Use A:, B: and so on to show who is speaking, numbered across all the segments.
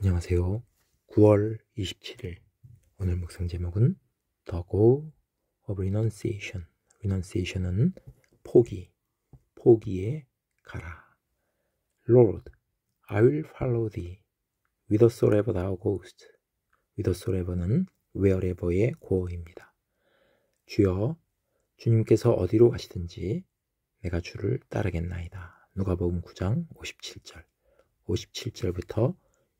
A: 안녕하세요. 9월 27일 오늘 묵상 제목은 The Goal of Renunciation. Renunciation은 포기에 가라. Lord, I will follow thee whithersoever thou goest. whithersoever는 wherever의 고어입니다. 주여, 주님께서 어디로 가시든지 내가 주를 따르겠나이다. 누가복음 9장 57절 57절부터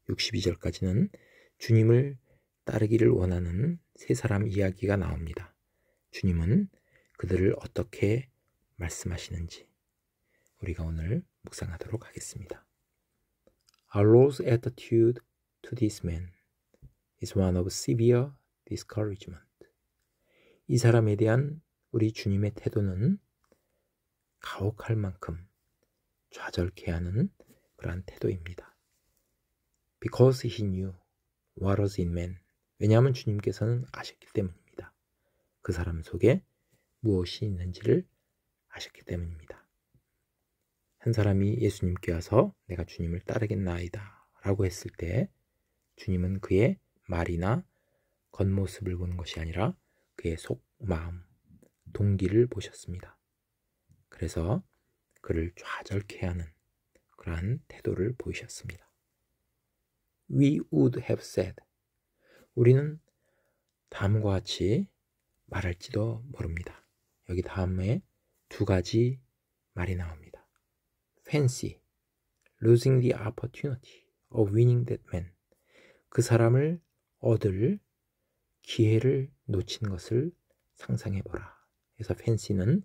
A: 62절까지는 주님을 따르기를 원하는 세 사람 이야기가 나옵니다. 주님은 그들을 어떻게 말씀하시는지 우리가 오늘 묵상하도록 하겠습니다. Our Lord's attitude to this man is one of severe discouragement. 이 사람에 대한 우리 주님의 태도는 가혹할 만큼 좌절케 하는 그러한 태도입니다. Because he knew what was in man. 왜냐하면 주님께서는 아셨기 때문입니다. 그 사람 속에 무엇이 있는지를 아셨기 때문입니다. 한 사람이 예수님께 와서 내가 주님을 따르겠나이다 라고 했을 때 주님은 그의 말이나 겉모습을 보는 것이 아니라 그의 속마음, 동기를 보셨습니다. 그래서 그를 좌절케 하는 그러한 태도를 보이셨습니다. We would have said. 우리는 다음과 같이 말할지도 모릅니다. 여기 다음에 두 가지 말이 나옵니다. Fancy, losing the opportunity of winning that man. 그 사람을 얻을 기회를 놓친 것을 상상해보라. 그래서 fancy는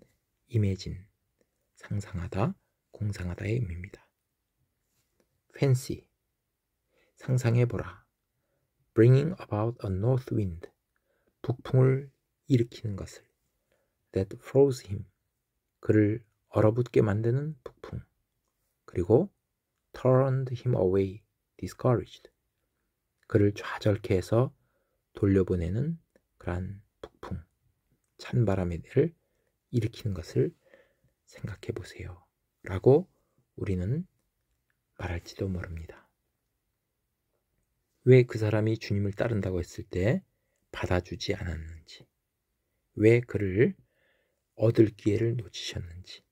A: imagine, 상상하다, 공상하다의 의미입니다. Fancy, 상상해보라. Bringing about a north wind, 북풍을 일으키는 것을. That froze him, 그를 얼어붙게 만드는 북풍. 그리고 turned him away, discouraged, 그를 좌절케 해서 돌려보내는 그러한 북풍, 찬바람을 일으키는 것을 생각해 보세요 라고 우리는 말할지도 모릅니다. 왜 그 사람이 주님을 따른다고 했을 때 받아주지 않았는지, 왜 그를 얻을 기회를 놓치셨는지,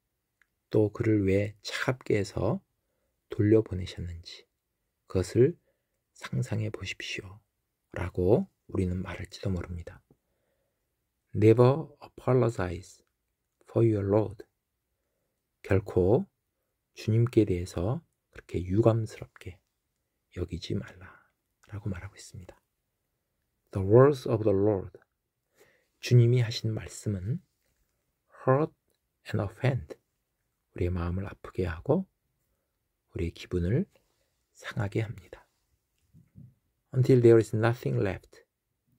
A: 또 그를 왜 차갑게 해서 돌려보내셨는지 그것을 상상해 보십시오 라고 우리는 말할지도 모릅니다. Never apologize for your Lord. 결코 주님께 대해서 그렇게 유감스럽게 여기지 말라 라고 말하고 있습니다. The words of the Lord. 주님이 하신 말씀은 hurt and offend. 우리의 마음을 아프게 하고 우리의 기분을 상하게 합니다. Until there is nothing left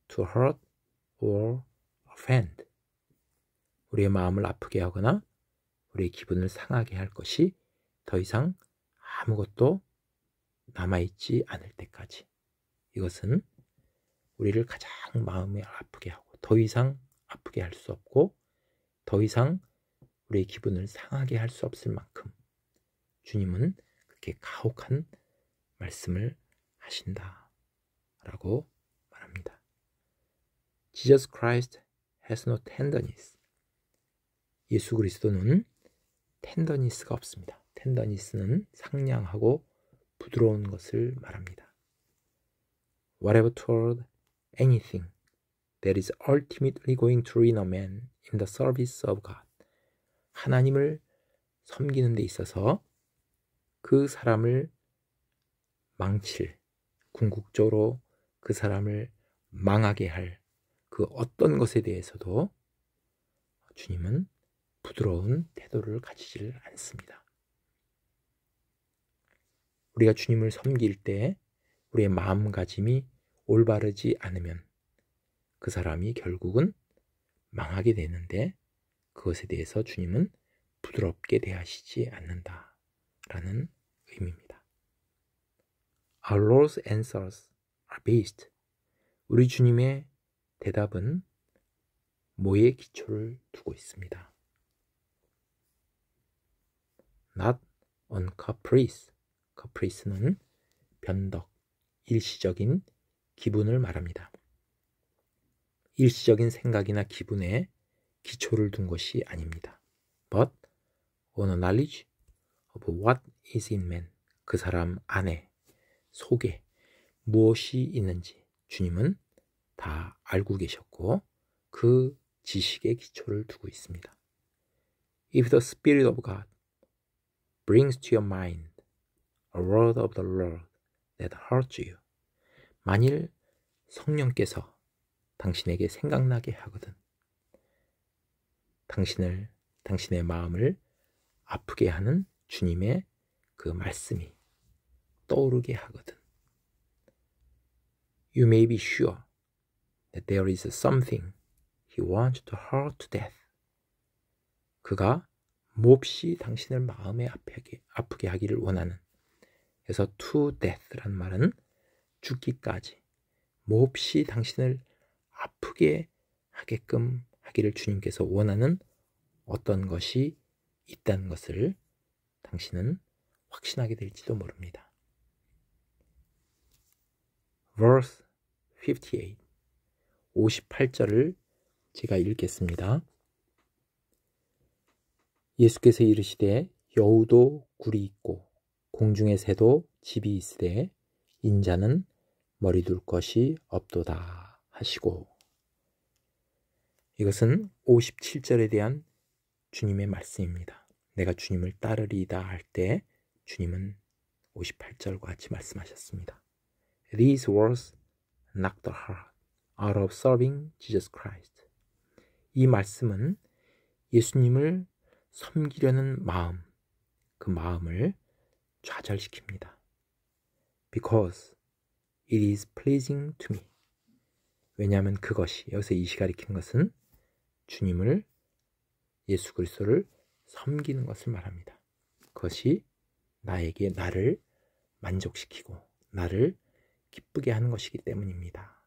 A: to hurt or offend. 우리의 마음을 아프게 하거나 우리의 기분을 상하게 할 것이 더 이상 아무것도 남아있지 않을 때까지. 이것은 우리를 가장 마음을 아프게 하고 더 이상 아프게 할 수 없고 더 이상 우리의 기분을 상하게 할 수 없을 만큼 주님은 그렇게 가혹한 말씀을 하신다 라고 말합니다. Jesus Christ has no tenderness. 예수 그리스도는 텐더니스가 없습니다. 텐더니스는 상냥하고 부드러운 것을 말합니다. Whatever toward anything that is ultimately going to ruin a man in the service of God. 하나님을 섬기는 데 있어서 그 사람을 망칠, 궁극적으로 그 사람을 망하게 할 그 어떤 것에 대해서도 주님은 부드러운 태도를 가지질 않습니다. 우리가 주님을 섬길 때 우리의 마음가짐이 올바르지 않으면 그 사람이 결국은 망하게 되는데 그것에 대해서 주님은 부드럽게 대하시지 않는다라는 의미입니다. Our Lord's answers are based. 우리 주님의 대답은 뭐에 기초를 두고 있습니다. Not on caprice. caprice는 변덕, 일시적인 기분을 말합니다. 일시적인 생각이나 기분에 기초를 둔 것이 아닙니다. But on a knowledge of what is in man, 그 사람 안에, 속에 무엇이 있는지 주님은 다 알고 계셨고 그 지식에 기초를 두고 있습니다. If the Spirit of God brings to your mind a word of the Lord that hurts you, 만일 성령께서 당신에게 생각나게 하거든, 당신의 마음을 아프게 하는 주님의 그 말씀이 떠오르게 하거든, You may be sure that there is something he wants to hurt to death. 그가 몹시 당신을 마음에 아프게 하기를 원하는, 그래서 to death란 말은 죽기까지, 몹시 당신을 아프게 하게끔 하기를 주님께서 원하는 어떤 것이 있다는 것을 당신은 확신하게 될지도 모릅니다. Verse 58, 58절을 제가 읽겠습니다. 예수께서 이르시되 여우도 굴이 있고 공중의 새도 집이 있으되 인자는 머리 둘 것이 없도다 하시고, 이것은 57절에 대한 주님의 말씀입니다. 내가 주님을 따르리이다 할 때 주님은 58절과 같이 말씀하셨습니다. These words knock the heart out of serving Jesus Christ. 이 말씀은 예수님을 섬기려는 마음, 그 마음을 좌절시킵니다. Because it is pleasing to me. 왜냐하면 그것이, 여기서 이시 가리키는 것은 주님을, 예수 그리스도를 섬기는 것을 말합니다. 그것이 나를 만족시키고 나를 기쁘게 하는 것이기 때문입니다.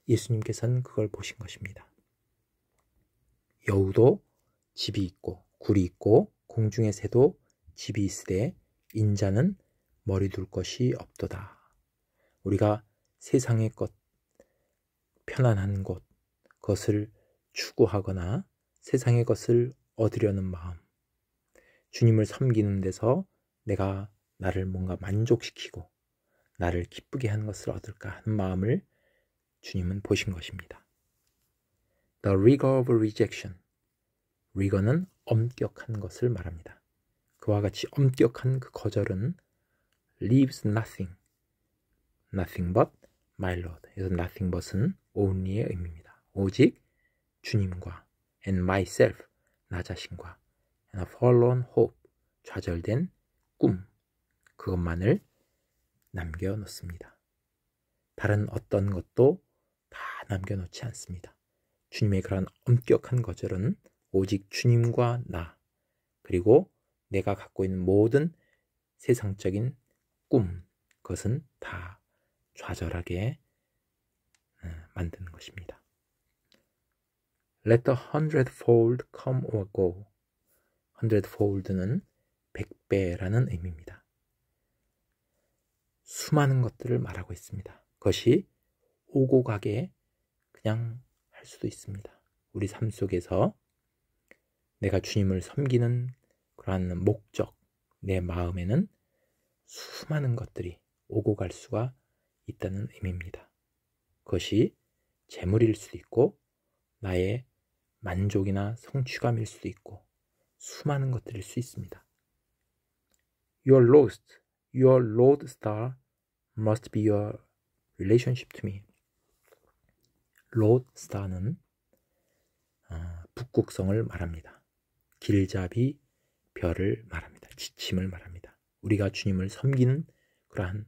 A: 예수님께서는 그걸 보신 것입니다. 여우도 집이 있고 굴이 있고 공중의 새도 집이 있으되 인자는 머리 둘 것이 없도다. 우리가 세상의 것, 편안한 것, 그것을 추구하거나 세상의 것을 얻으려는 마음, 주님을 섬기는 데서 내가 나를 뭔가 만족시키고 나를 기쁘게 하는 것을 얻을까 하는 마음을 주님은 보신 것입니다. The rigor of rejection. rigor는 엄격한 것을 말합니다. 그와 같이 엄격한 그 거절은 leaves nothing but my Lord. 그래서 nothing but은 only의 의미입니다. 오직 주님과 and myself, 나 자신과 and a forlorn hope, 좌절된 꿈, 그것만을 남겨놓습니다. 다른 어떤 것도 다 남겨놓지 않습니다. 주님의 그런 엄격한 거절은 오직 주님과 나, 그리고 내가 갖고 있는 모든 세상적인 꿈, 그것은 다 좌절하게 만드는 것입니다. Let the hundredfold come or go. hundredfold는 100배라는 의미입니다. 수많은 것들을 말하고 있습니다. 그것이 오고 가게 그냥 할 수도 있습니다. 우리 삶 속에서 내가 주님을 섬기는 그러한 목적, 내 마음에는 수많은 것들이 오고 갈 수가 있다는 의미입니다. 그것이 재물일 수도 있고 나의 만족이나 성취감일 수도 있고 수많은 것들일 수 있습니다. You are lost. Your lodestar must be your relationship to me. lodestar는 북극성을 말합니다. 길잡이 별을 말합니다. 지침을 말합니다. 우리가 주님을 섬기는 그러한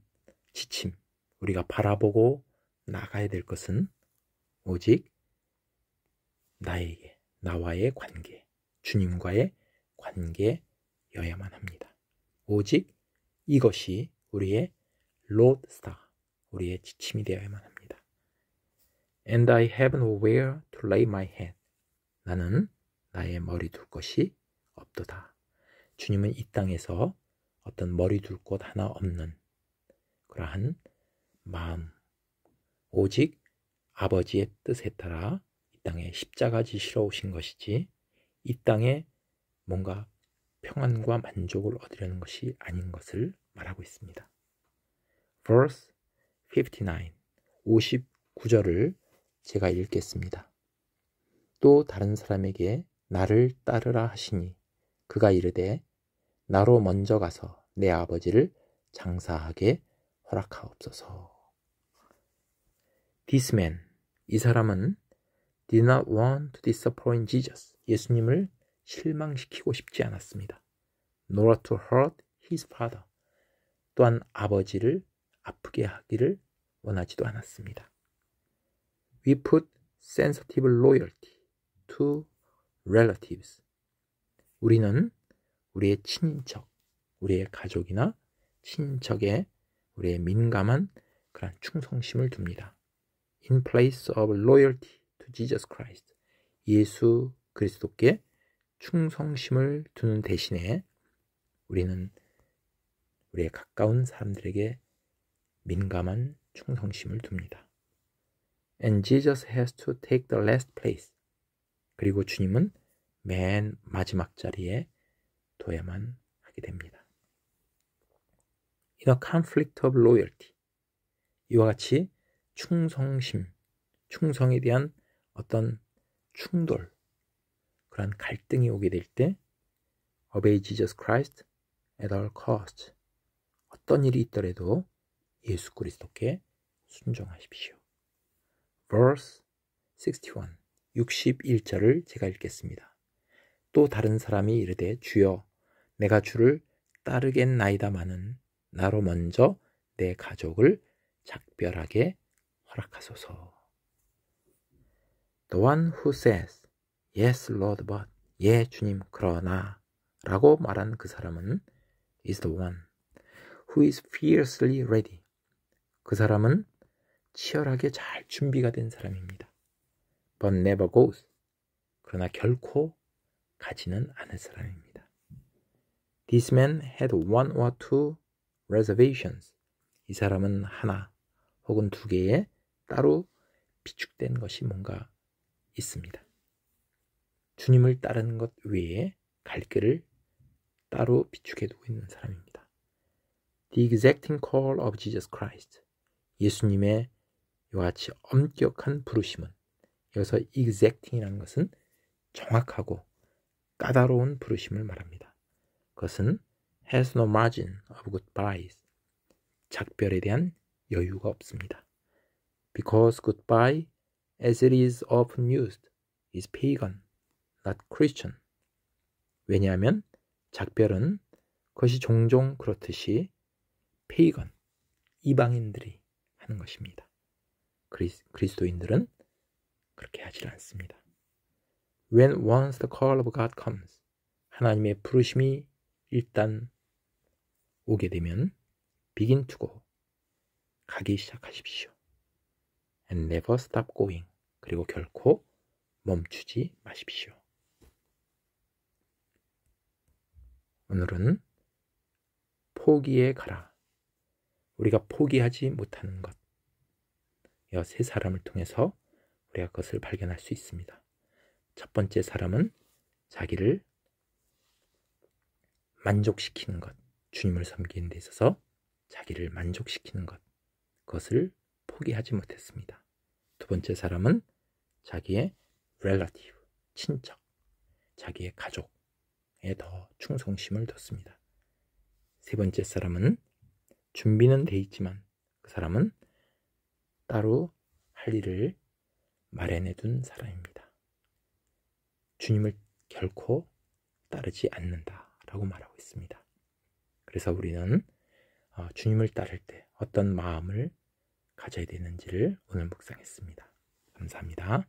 A: 지침, 우리가 바라보고 나가야 될 것은 오직 나와의 관계, 주님과의 관계여야만 합니다. 오직 이것이 우리의 lodestar, 우리의 지침이 되어야만 합니다. And I have nowhere to lay my head. 나는 나의 머리 둘 것이 없도다. 주님은 이 땅에서 어떤 머리 둘 곳 하나 없는 그러한 마음, 오직 아버지의 뜻에 따라 이 땅에 십자가 지시러 오신 것이지 이 땅에 뭔가 평안과 만족을 얻으려는 것이 아닌 것을 말하고 있습니다. Verse 59, 59절을 제가 읽겠습니다. 또 다른 사람에게 나를 따르라 하시니 그가 이르되 나로 먼저 가서 내 아버지를 장사하게 허락하옵소서. This man, 이 사람은 did not want to disappoint Jesus. 예수님을 실망시키고 싶지 않았습니다. Nor to hurt his father. 또한 아버지를 아프게 하기를 원하지도 않았습니다. We put sensitive loyalty to relatives. 우리는 우리의 친인척, 우리의 가족이나 친인척에 우리의 민감한 그런 충성심을 둡니다. In place of loyalty to Jesus Christ. 예수 그리스도께 충성심을 두는 대신에 우리는 우리의 가까운 사람들에게 민감한 충성심을 둡니다. And Jesus has to take the last place. 그리고 주님은 맨 마지막 자리에 둬야만 하게 됩니다. In a conflict of loyalty. 이와 같이 충성심, 충성에 대한 어떤 충돌, 그런 갈등이 오게 될 때 Obey Jesus Christ at all cost. 어떤 일이 있더라도 예수 그리스도께 순종하십시오. Verse 61, 61절을 제가 읽겠습니다. 또 다른 사람이 이르되 주여 내가 주를 따르겠나이다마는 나로 먼저 내 가족을 작별하게 허락하소서. The one who says Yes Lord but 예 주님 그러나 라고 말한 그 사람은 is the one who is fiercely ready. 그 사람은 치열하게 잘 준비가 된 사람입니다. But never goes. 그러나 결코 가지는 않을 사람입니다. This man had one or two reservations. 이 사람은 하나 혹은 두 개의 따로 비축된 것이 뭔가 있습니다. 주님을 따르는 것 외에 갈 길을 따로 비축해 두고 있는 사람입니다. The exacting call of Jesus Christ. 예수님의 이와 같이 엄격한 부르심은, 여기서 exacting이라는 것은 정확하고 까다로운 부르심을 말합니다. 그것은 has no margin of goodbyes. 작별에 대한 여유가 없습니다. Because goodbye, as it is often used, is pagan, not Christian. 왜냐하면 작별은 그것이 종종 그렇듯이 pagan, 이방인들이 하는 것입니다. 그리스도인들은 그렇게 하지 않습니다. When once the call of God comes, 하나님의 부르심이 일단 오게 되면 begin to go, 가기 시작하십시오. And never stop going, 그리고 결코 멈추지 마십시오. 오늘은 포기에 가라. 우리가 포기하지 못하는 것, 이 세 사람을 통해서 우리가 그것을 발견할 수 있습니다. 첫 번째 사람은 자기를 만족시키는 것, 주님을 섬기는 데 있어서 자기를 만족시키는 것, 그것을 포기하지 못했습니다. 두 번째 사람은 자기의 relative, 친척, 자기의 가족에 더 충성심을 뒀습니다. 세 번째 사람은 준비는 돼 있지만 그 사람은 따로 할 일을 마련해 둔 사람입니다. 주님을 결코 따르지 않는다라고 말하고 있습니다. 그래서 우리는 주님을 따를 때 어떤 마음을 가져야 되는지를 오늘 묵상했습니다. 감사합니다.